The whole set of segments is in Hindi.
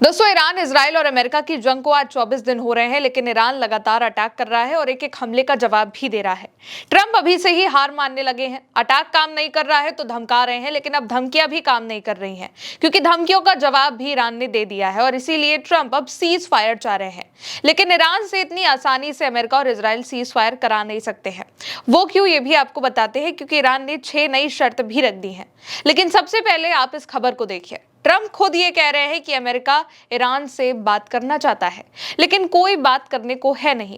दोस्तों, ईरान, इजराइल और अमेरिका की जंग को आज 24 दिन हो रहे हैं, लेकिन ईरान लगातार अटैक कर रहा है और एक एक हमले का जवाब भी दे रहा है। ट्रंप अभी से ही हार मानने लगे हैं। अटैक काम नहीं कर रहा है तो धमका रहे हैं, लेकिन अब धमकियां भी काम नहीं कर रही हैं, क्योंकि धमकियों का जवाब भी ईरान ने दे दिया है और इसीलिए ट्रंप अब सीज फायर चाह रहे हैं। लेकिन ईरान से इतनी आसानी से अमेरिका और इजराइल सीज फायर करा नहीं सकते हैं। वो क्यों, ये भी आपको बताते हैं, क्योंकि ईरान ने 6 नई शर्त भी रख दी है। लेकिन सबसे पहले आप इस खबर को देखिए। ट्रंप खुद ये कह रहे हैं कि अमेरिका ईरान से बात करना चाहता है, लेकिन कोई बात करने को है नहीं।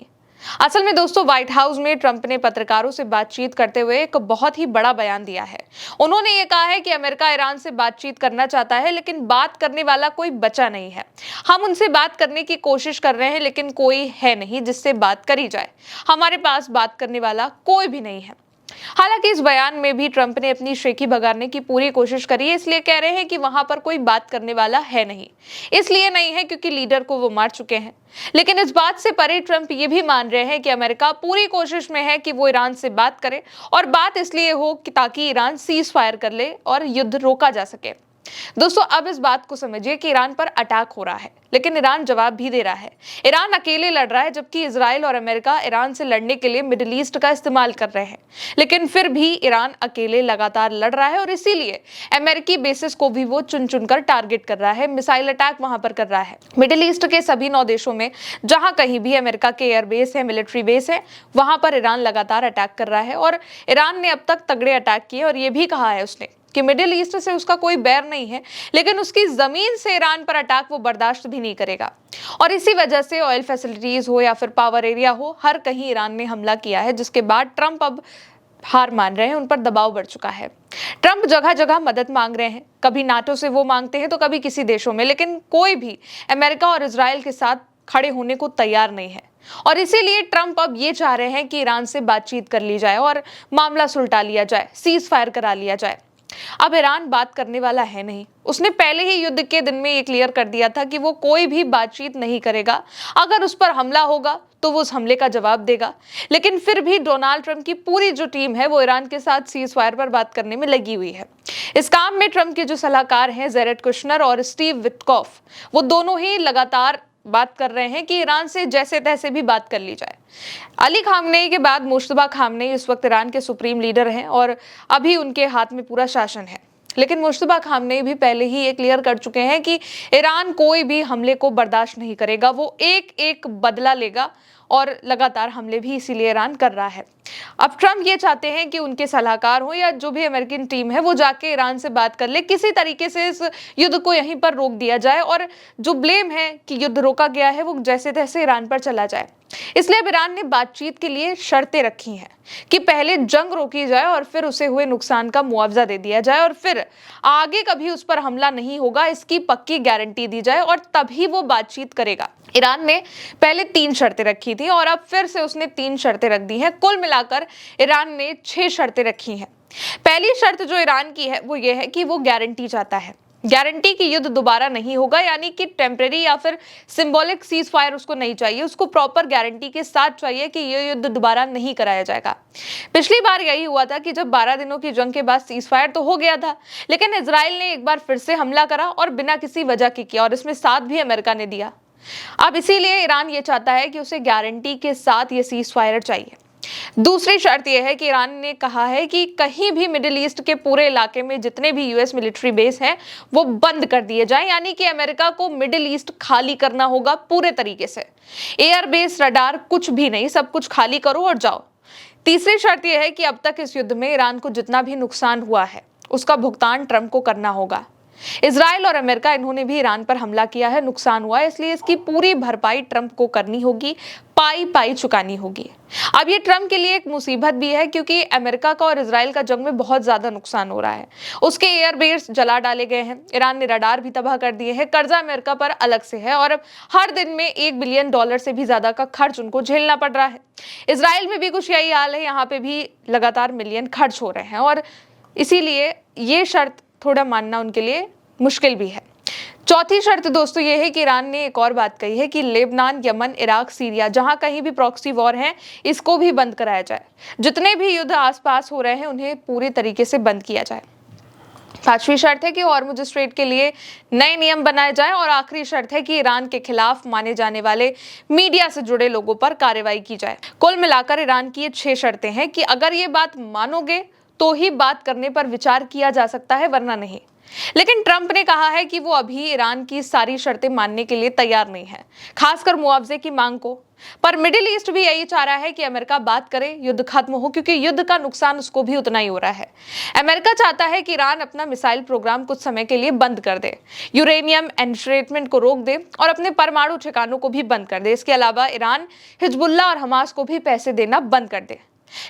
असल में दोस्तों, व्हाइट हाउस में ट्रंप ने पत्रकारों से बातचीत करते हुए एक बहुत ही बड़ा बयान दिया है। उन्होंने ये कहा है कि अमेरिका ईरान से बातचीत करना चाहता है, लेकिन बात करने वाला कोई बचा नहीं है। हम उनसे बात करने की कोशिश कर रहे हैं, लेकिन कोई है नहीं जिससे बात करी जाए। हमारे पास बात करने वाला कोई भी नहीं है। हालांकि इस बयान में भी ट्रंप ने अपनी शेखी भगाने की पूरी कोशिश करी है, इसलिए कह रहे हैं कि वहां पर कोई बात करने वाला है नहीं। इसलिए नहीं है क्योंकि लीडर को वो मार चुके हैं। लेकिन इस बात से परे ट्रंप ये भी मान रहे हैं कि अमेरिका पूरी कोशिश में है कि वो ईरान से बात करे, और बात इसलिए हो कि ताकि ईरान सीज फायर कर ले और युद्ध रोका जा सके। दोस्तों, अब इस बात को समझिए कि ईरान पर अटैक हो रहा है, लेकिन ईरान जवाब भी दे रहा है। ईरान अकेले लड़ रहा है, जबकि इजराइल और अमेरिका ईरान से लड़ने के लिए मिडिल ईस्ट का इस्तेमाल कर रहे हैं। लेकिन फिर भी ईरान अकेले लगातार लड़ रहा है और इसीलिए अमेरिकी बेसिस को भी वो चुन चुनकर टारगेट कर रहा है, मिसाइल अटैक वहां पर कर रहा है। मिडिल ईस्ट के सभी 9 देशों में जहां कहीं भी अमेरिका के एयरबेस है, मिलिट्री बेस है, वहां पर ईरान लगातार अटैक कर रहा है। और ईरान ने अब तक तगड़े अटैक किए और ये भी कहा है उसने कि मिडिल ईस्ट से उसका कोई बैर नहीं है, लेकिन उसकी जमीन से ईरान पर अटैक वो बर्दाश्त भी नहीं करेगा। और इसी वजह से ऑयल फैसिलिटीज हो या फिर पावर एरिया हो, हर कहीं ईरान ने हमला किया है, जिसके बाद ट्रंप अब हार मान रहे हैं, उन पर दबाव बढ़ चुका है। ट्रंप जगह जगह मदद मांग रहे हैं, कभी नाटो से वो मांगते हैं तो कभी किसी देशों में, लेकिन कोई भी अमेरिका और इजराइल के साथ खड़े होने को तैयार नहीं है। और इसीलिए ट्रंप अब ये चाह रहे हैं कि ईरान से बातचीत कर ली जाए और मामला सुलटा लिया जाए, सीज फायर करा लिया जाए। अब ईरान बात करने वाला है नहीं। उसने पहले ही युद्ध के दिन में ये क्लियर कर दिया था कि वो कोई भी बातचीत नहीं करेगा। अगर उस पर हमला होगा तो वो उस हमले का जवाब देगा। लेकिन फिर भी डोनाल्ड ट्रंप की पूरी जो टीम है वो ईरान के साथ सीज फायर पर बात करने में लगी हुई है। इस काम में ट्रंप के जो सलाहकार हैं, जेरेड कुशनर और स्टीव विटकॉफ, वो दोनों ही लगातार बात कर रहे हैं कि ईरान से जैसे तैसे भी बात कर ली जाए। अली खामनेई के बाद मुश्तबा खामनेई इस वक्त ईरान के सुप्रीम लीडर हैं और अभी उनके हाथ में पूरा शासन है। लेकिन मुश्तबा खामनेई भी पहले ही ये क्लियर कर चुके हैं कि ईरान कोई भी हमले को बर्दाश्त नहीं करेगा। वो एक एक बदला लेगा और लगातार हमले भी इसीलिए ईरान कर रहा है। अब ट्रंप ये चाहते हैं कि उनके सलाहकार हो या जो भी अमेरिकन टीम है वो जाके ईरान से बात कर ले, किसी तरीके से इस युद्ध को यहीं पर रोक दिया जाए और जो ब्लेम है कि युद्ध रोका गया है वो जैसे तैसे ईरान पर चला जाए। इसलिए अब ईरान ने बातचीत के लिए शर्तें रखी हैं कि पहले जंग रोकी जाए और फिर उसे हुए नुकसान का मुआवजा दे दिया जाए और फिर आगे कभी उस पर हमला नहीं होगा, इसकी पक्की गारंटी दी जाए और तभी वो बातचीत करेगा। ईरान ने पहले 3 शर्तें रखी थी और अब फिर से उसने 3 शर्तें रख दी हैं। कुल मिलाकर ईरान ने 6 शर्तें रखी हैं। पहली शर्त जो ईरान की है वो ये है कि वो गारंटी चाहता है, गारंटी कि युद्ध दोबारा नहीं होगा, यानी कि टेम्परेरी या फिर सिंबॉलिक सीज फायर उसको नहीं चाहिए। उसको प्रॉपर गारंटी के साथ चाहिए कि ये युद्ध दोबारा नहीं कराया जाएगा। पिछली बार यही हुआ था कि जब 12 दिनों की जंग के बाद सीज फायर तो हो गया था, लेकिन इजराइल ने एक बार फिर से हमला करा और बिना किसी वजह के किया, और इसमें साथ भी अमेरिका ने दिया। अब इसीलिए ईरान ये चाहता है कि उसे गारंटी के साथ ये सीज फायर चाहिए। दूसरी शर्त यह है कि ईरान ने कहा है कि कहीं भी मिडिल ईस्ट के पूरे इलाके में जितने भी यूएस मिलिट्री बेस हैं वो बंद कर दिए जाएं, यानी कि अमेरिका को मिडिल ईस्ट खाली करना होगा पूरे तरीके से। एयर बेस, रडार, कुछ भी नहीं, सब कुछ खाली करो और जाओ। तीसरी शर्त यह है कि अब तक इस युद्ध में ईरान को जितना भी नुकसान हुआ है उसका भुगतान ट्रंप को करना होगा। इजराइल और अमेरिका, इन्होंने भी ईरान पर हमला किया है, नुकसान हुआ है, इसलिए इसकी पूरी भरपाई ट्रंप को करनी होगी, पाई पाई चुकानी होगी। अब ये ट्रंप के लिए एक मुसीबत भी है, क्योंकि अमेरिका का और इजराइल का जंग में बहुत ज्यादा नुकसान हो रहा है। उसके एयरबेस जला डाले गए हैं, ईरान ने रडार भी तबाह कर दिए हैं, कर्जा अमेरिका पर अलग से है और हर दिन में $1 बिलियन से भी ज्यादा का खर्च उनको झेलना पड़ रहा है। इजराइल में भी कुछ यही हाल है, यहाँ पे भी लगातार मिलियन खर्च हो रहे हैं और इसीलिए ये शर्त थोड़ा मानना उनके लिए मुश्किल भी है। चौथी शर्त दोस्तों ये है कि ईरान ने एक और बात कही है कि लेबनान, यमन, इराक, सीरिया, जहां कहीं भी प्रॉक्सी वॉर है, इसको भी बंद कराया जाए। जितने भी युद्ध आसपास हो रहे हैं उन्हें पूरी तरीके से बंद किया जाए। पांचवी शर्त है कि हॉर्मुज स्ट्रेट के लिए नए नियम बनाए जाएं और आखिरी शर्त है कि ईरान के खिलाफ माने जाने वाले मीडिया से जुड़े लोगों पर कार्रवाई की जाए। कुल मिलाकर ईरान की ये 6 शर्तें हैं कि अगर ये बात मानोगे तो ही बात करने पर विचार किया जा सकता है, वरना नहीं। लेकिन ट्रंप ने कहा है कि वो अभी ईरान की सारी शर्तें मानने के लिए तैयार नहीं है, खासकर मुआवजे की मांग को। पर मिडिल ईस्ट भी यही चाह रहा है कि अमेरिका बात करे, युद्ध खत्म हो, क्योंकि युद्ध का नुकसान उसको भी उतना ही हो रहा है। अमेरिका चाहता है कि ईरान अपना मिसाइल प्रोग्राम कुछ समय के लिए बंद कर दे, यूरेनियम एनरिचमेंट को रोक दे और अपने परमाणु ठिकानों को भी बंद कर दे। इसके अलावा ईरान हिजबुल्लाह और हमास को भी पैसे देना बंद कर दे।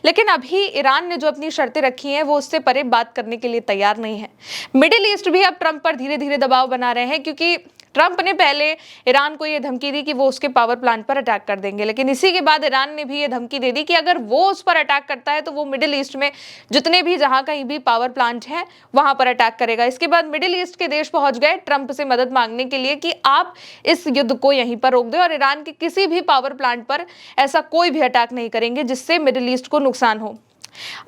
लेकिन अभी ईरान ने जो अपनी शर्तें रखी हैं वो उससे परे बात करने के लिए तैयार नहीं है। मिडिल ईस्ट भी अब ट्रंप पर धीरे धीरे दबाव बना रहे हैं, क्योंकि ट्रंप ने पहले ईरान को यह धमकी दी कि वो उसके पावर प्लांट पर अटैक कर देंगे, लेकिन इसी के बाद ईरान ने भी ये धमकी दे दी कि अगर वो उस पर अटैक करता है तो वो मिडिल ईस्ट में जितने भी जहां कहीं भी पावर प्लांट हैं वहां पर अटैक करेगा। इसके बाद मिडिल ईस्ट के देश पहुंच गए ट्रंप से मदद मांगने के लिए कि आप इस युद्ध को यहीं पर रोक दें और ईरान के किसी भी पावर प्लांट पर ऐसा कोई भी अटैक नहीं करेंगे जिससे मिडिल ईस्ट को नुकसान हो।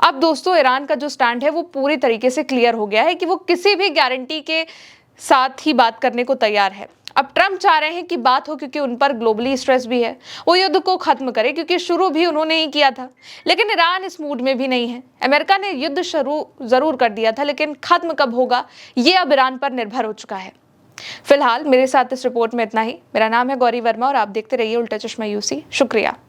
अब दोस्तों, ईरान का जो स्टैंड है वो पूरी तरीके से क्लियर हो गया है कि वो किसी भी गारंटी के साथ ही बात करने को तैयार है। अब ट्रंप चाह रहे हैं कि बात हो, क्योंकि उन पर ग्लोबली स्ट्रेस भी है। वो युद्ध को खत्म करे, क्योंकि शुरू भी उन्होंने ही किया था। लेकिन ईरान इस मूड में भी नहीं है। अमेरिका ने युद्ध शुरू जरूर कर दिया था, लेकिन खत्म कब होगा ये अब ईरान पर निर्भर हो चुका है। फिलहाल मेरे साथ इस रिपोर्ट में इतना ही। मेरा नाम है गौरी वर्मा और आप देखते रहिए उल्टा चश्मा यूसी। शुक्रिया।